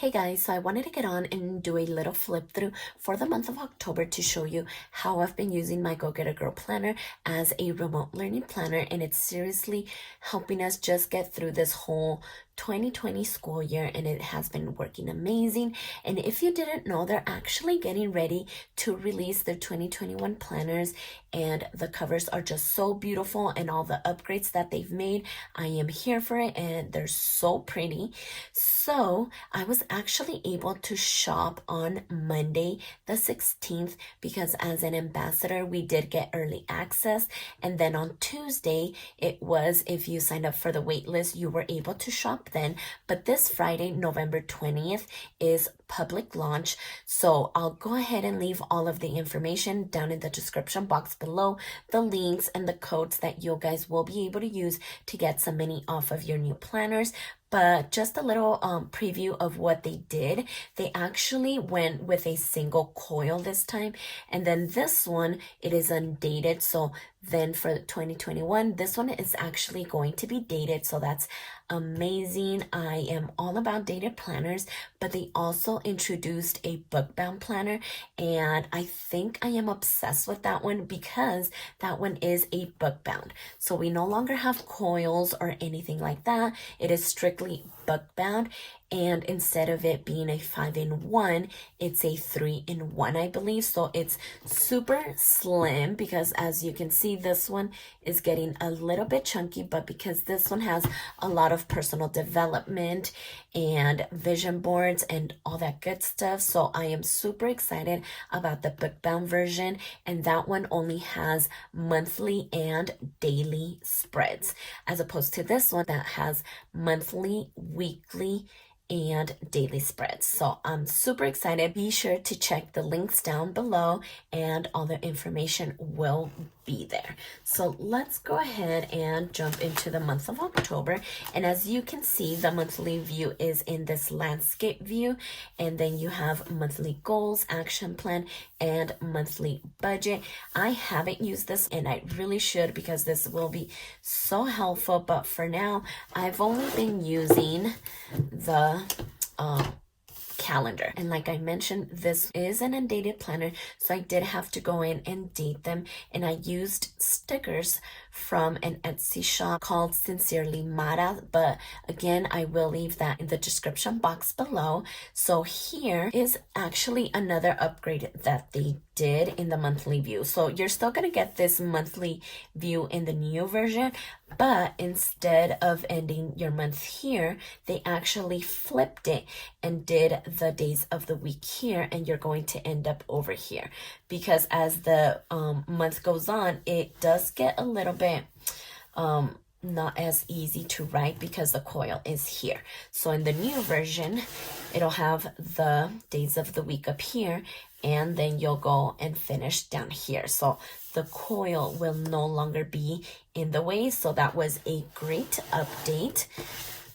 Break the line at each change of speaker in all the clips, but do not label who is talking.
Hey guys, so I wanted to get on and do a little flip through for the month of October to show you how I've been using my Go Get a Girl planner as a remote learning planner, and it's seriously helping us just get through this whole 2020 school year, and it has been working amazing. And if you didn't know, they're actually getting ready to release their 2021 planners, and the covers are just so beautiful, and all the upgrades that they've made, I am here for it, and they're so pretty. So I was actually able to shop on Monday the 16th because as an ambassador we did get early access, and then on Tuesday it was, if you signed up for the wait list, you were able to shop then. But this Friday, November 20th, is public launch, so I'll go ahead and leave all of the information down in the description box below, the links and the codes that you guys will be able to use to get some money off of your new planners. But just a little preview of what they did. They actually went with a single coil this time, and then this one, it is undated. So then for 2021, this one is actually going to be dated, so that's amazing. I am all about dated planners, but they also introduced a book bound planner, and I think I am obsessed with that one because that one is a book bound. So we no longer have coils or anything like that. It is strictly book bound, and instead of it being a 5-in-1, it's a 3-in-1, I believe. So it's super slim because, as you can see, this one is getting a little bit chunky, but because this one has a lot of personal development and vision boards and all that good stuff, so I am super excited about the book bound version. And that one only has monthly and daily spreads, as opposed to this one that has monthly, weekly, and daily spreads. So I'm super excited. Be sure to check the links down below, and all the information will be there. So let's go ahead and jump into the month of October. And as you can see, the monthly view is in this landscape view, and then you have monthly goals, action plan, and monthly budget. I haven't used this, and I really should because this will be so helpful, but for now I've only been using the calendar. And like I mentioned, this is an undated planner, so I did have to go in and date them, and I used stickers from an Etsy shop called Sincerely Mara, but again, I will leave that in the description box below. So here is actually another upgrade that they did in the monthly view. So you're still gonna get this monthly view in the new version, but instead of ending your month here, they actually flipped it and did the days of the week here, and you're going to end up over here because as the month goes on, it does get a little bit not as easy to write because the coil is here. So in the new version, it'll have the days of the week up here, and then you'll go and finish down here. So the coil will no longer be in the way. So that was a great update.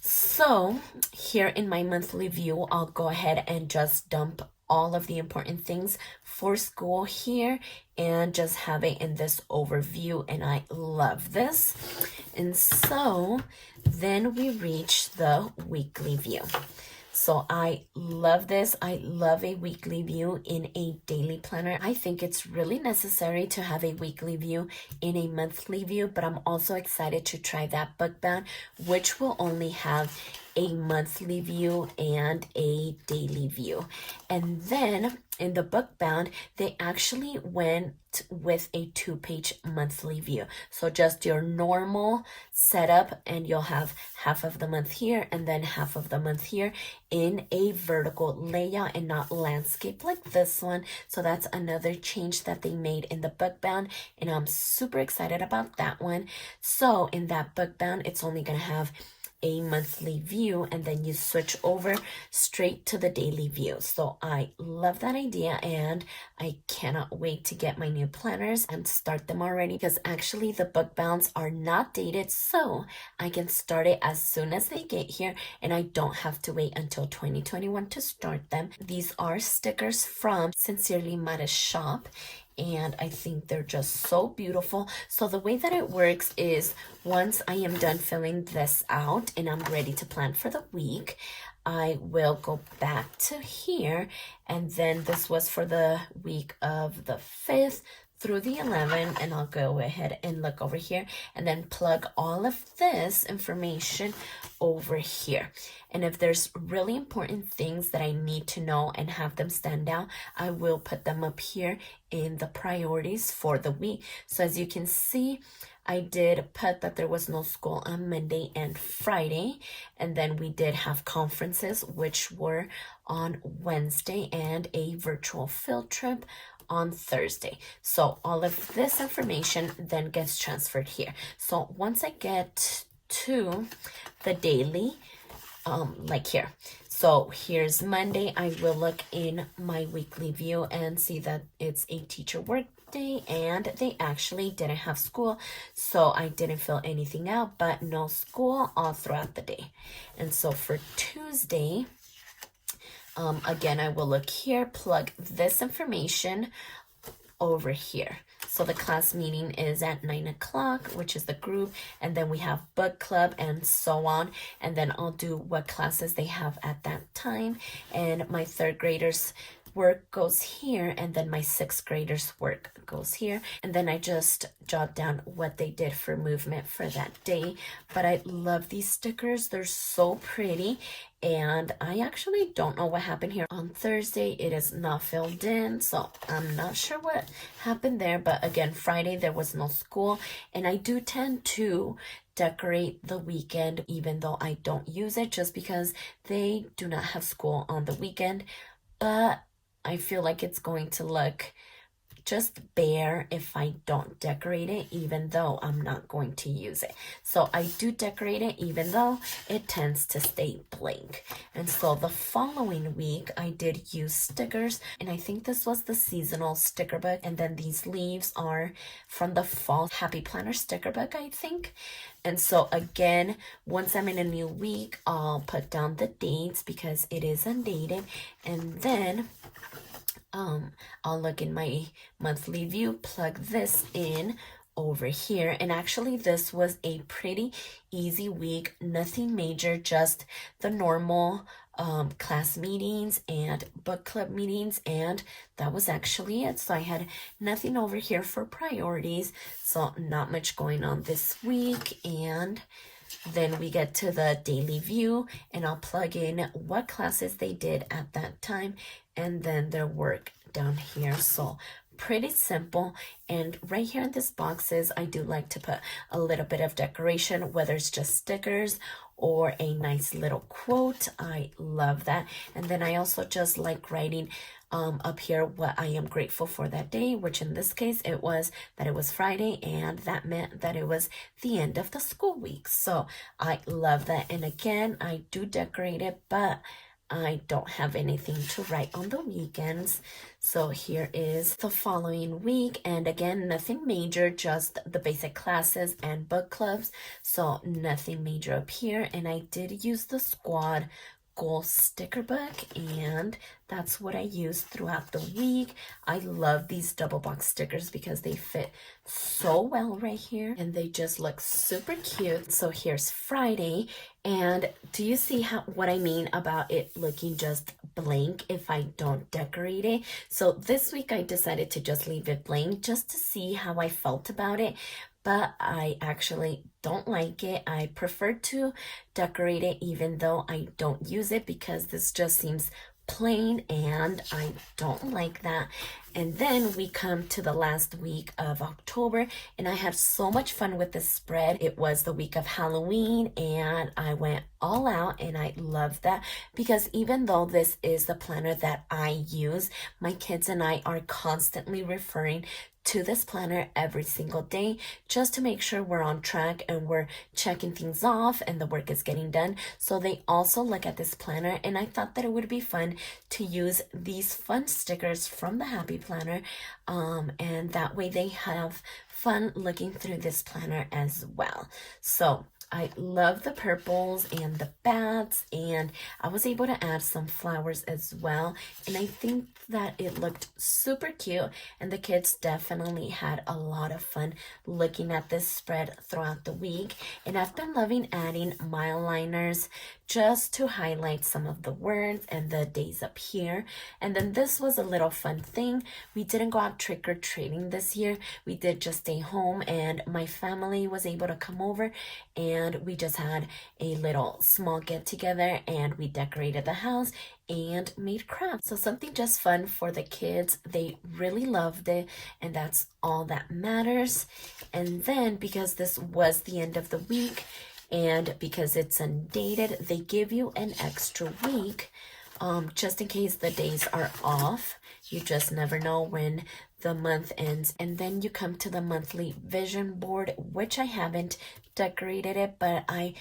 So here in my monthly view, I'll go ahead and just dump all of the important things for school here and just have it in this overview, and I love this. And so then we reach the weekly view. So I love this. I love a weekly view in a daily planner. I think it's really necessary to have a weekly view in a monthly view, but I'm also excited to try that book bound, which will only have a monthly view and a daily view. And then in the book bound, they actually went with a 2-page monthly view. So just your normal setup, and you'll have half of the month here and then half of the month here in a vertical layout and not landscape like this one. So that's another change that they made in the book bound, and I'm super excited about that one. So in that book bound, it's only gonna have a monthly view, and then you switch over straight to the daily view. So I love that idea, and I cannot wait to get my new planners and start them already, because actually the book bounds are not dated, so I can start it as soon as they get here, and I don't have to wait until 2021 to start them. These are stickers from Sincerely Mara's shop, and I think they're just so beautiful. So the way that it works is once I am done filling this out and I'm ready to plan for the week, I will go back to here, and then this was for the week of the 5th through the 11th, and I'll go ahead and look over here and then plug all of this information over here. And if there's really important things that I need to know and have them stand out, I will put them up here in the priorities for the week. So as you can see, I did put that there was no school on Monday and Friday, and then we did have conferences, which were on Wednesday, and a virtual field trip on Thursday. So all of this information then gets transferred here. So once I get to the daily, like here, so here's Monday, I will look in my weekly view and see that it's a teacher work day, and they actually didn't have school, so I didn't fill anything out, but no school all throughout the day. And so for Tuesday, again, I will look here, plug this information over here. So the class meeting is at 9 o'clock, which is the group, and then we have book club and so on, and then I'll do what classes they have at that time, and my 3rd graders work goes here, and then my 6th graders work goes here, and then I just jot down what they did for movement for that day. But I love these stickers, they're so pretty, and I actually don't know what happened here on Thursday. It is not filled in, so I'm not sure what happened there. But again, Friday there was no school, and I do tend to decorate the weekend even though I don't use it, just because they do not have school on the weekend. But I feel like it's going to look just bare if I don't decorate it, even though I'm not going to use it. So I do decorate it even though it tends to stay blank. And so the following week I did use stickers, and I think this was the seasonal sticker book, and then these leaves are from the fall Happy Planner sticker book, I think. And so again, once I'm in a new week, I'll put down the dates because it is undated, and then I'll look in my monthly view, plug this in over here. And actually this was a pretty easy week, nothing major, just the normal class meetings and book club meetings, and that was actually it. So I had nothing over here for priorities, so not much going on this week. And then we get to the daily view, and I'll plug in what classes they did at that time, and then their work down here. So pretty simple. And right here in this boxes, I do like to put a little bit of decoration, whether it's just stickers or a nice little quote. I love that. And then I also just like writing up here what I am grateful for that day, which in this case it was that it was Friday, and that meant that it was the end of the school week. So I love that. And again, I do decorate it, but I don't have anything to write on the weekends. So here is the following week, and again, nothing major, just the basic classes and book clubs, so nothing major up here. And I did use the squad goal sticker book, and that's what I use throughout the week. I love these double box stickers because they fit so well right here, and they just look super cute. So here's Friday, and do you see what I mean about it looking just blank if I don't decorate it? So this week I decided to just leave it blank just to see how I felt about it. But I actually don't like it. I prefer to decorate it even though I don't use it, because this just seems plain and I don't like that. And then we come to the last week of October, and I had so much fun with this spread. It was the week of Halloween, and I went all out, and I love that because even though this is the planner that I use, my kids and I are constantly referring to this planner every single day just to make sure we're on track and we're checking things off and the work is getting done. So they also look at this planner, and I thought that it would be fun to use these fun stickers from the Happy Planner, and that way they have fun looking through this planner as well. So I love the purples and the bats, and I was able to add some flowers as well, and I think that it looked super cute, and the kids definitely had a lot of fun looking at this spread throughout the week. And I've been loving adding mile liners just to highlight some of the words and the days up here. And then this was a little fun thing. We didn't go out trick-or-treating this year. We did just stay home, and my family was able to come over, and we just had a little small get together, and we decorated the house and made crafts. So something just fun for the kids. They really loved it, and that's all that matters. And then because this was the end of the week, and because it's undated, they give you an extra week just in case the days are off. You just never know when the month ends. And then you come to the monthly vision board, which I haven't decorated it, but I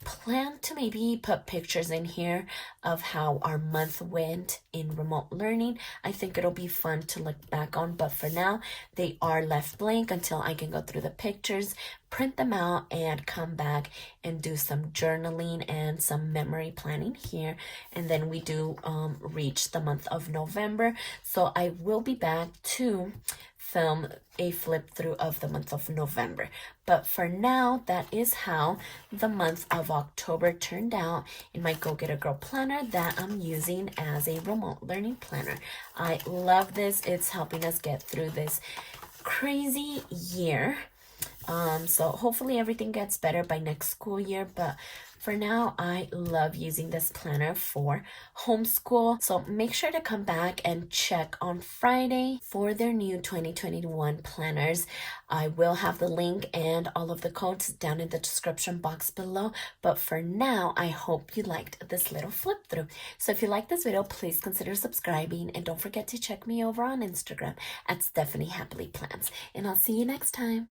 plan to maybe put pictures in here of how our month went in remote learning. I think it'll be fun to look back on, but for now they are left blank until I can go through the pictures, print them out, and come back and do some journaling and some memory planning here. And then we do reach the month of November, so I will be back to film a flip through of the month of November. But for now, that is how the month of October turned out in my Go Get a Girl planner that I'm using as a remote learning planner. I love this. It's helping us get through this crazy year. So hopefully everything gets better by next school year, but for now, I love using this planner for homeschool. So make sure to come back and check on Friday for their new 2021 planners. I will have the link and all of the codes down in the description box below. But for now, I hope you liked this little flip through. So if you like this video, please consider subscribing, and don't forget to check me over on Instagram at stephanyhappilyplans. And I'll see you next time.